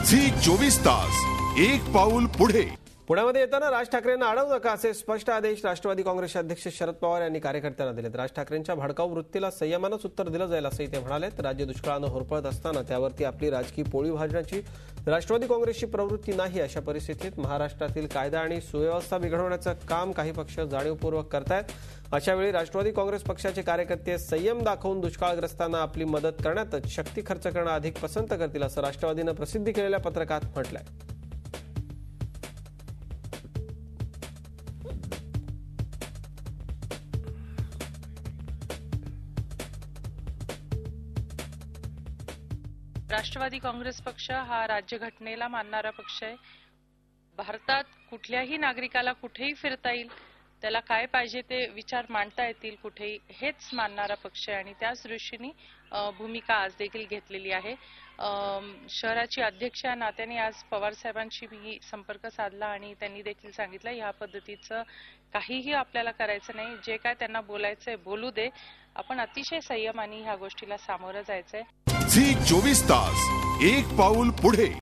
Zee 24 तास एक पाऊल पुढे। पुण्यामध्ये येताना राज ठाकरेंना अडवू नका असे स्पष्ट आदेश राष्ट्रवादी काँग्रेसचे अध्यक्ष शरद पवार यांनी कार्यकर्त्यांना दिलेत। राज ठाकरेंच्या भडकाऊ वृत्तीला संयमानंच उत्तर दिलं जाईल असंही ते म्हणाले। राज्य दुष्काळानं होरपळत असताना त्यावरती आपली राजकीय पोळी भाजण्याची राष्ट्रवादी काँग्रेसची प्रवृत्ती नाही। अशा परिस्थितीत महाराष्ट्रातील कायदा आणि सुव्यवस्था बिघडवण्याचं काम काही पक्ष जाणीवपूर्वक करतायत। अशावेळी राष्ट्रवादी काँग्रेस पक्षाचे कार्यकर्ते संयम दाखवून दुष्काळग्रस्तांना आपली मदत करण्यातच शक्ती खर्च करणं अधिक पसंत करतील असं राष्ट्रवादीनं प्रसिद्धी केलेल्या पत्रकात म्हटलंय। राष्ट्रवादी काँग्रेस पक्ष हा राज्यघटनेला मानणारा पक्ष आहे। भारतात कुठल्याही नागरिकाला कुठेही फिरता येईल, त्याला काय पाहिजे ते विचार मांडता येतील कुठेही, हेच मानणारा पक्ष आहे आणि त्याच दृष्टीने भूमिका आज देखील घेतलेली आहे। शहराची अध्यक्ष या नात्याने आज पवार साहेबांशी मी संपर्क साधला आणि त्यांनी देखील सांगितलं ह्या पद्धतीचं काहीही आपल्याला करायचं नाही, जे काय त्यांना बोलायचंय बोलू दे, आपण अतिशय संयमाने ह्या गोष्टीला सामोरं जायचंय। झी 24 तास एक पाऊल पुढे।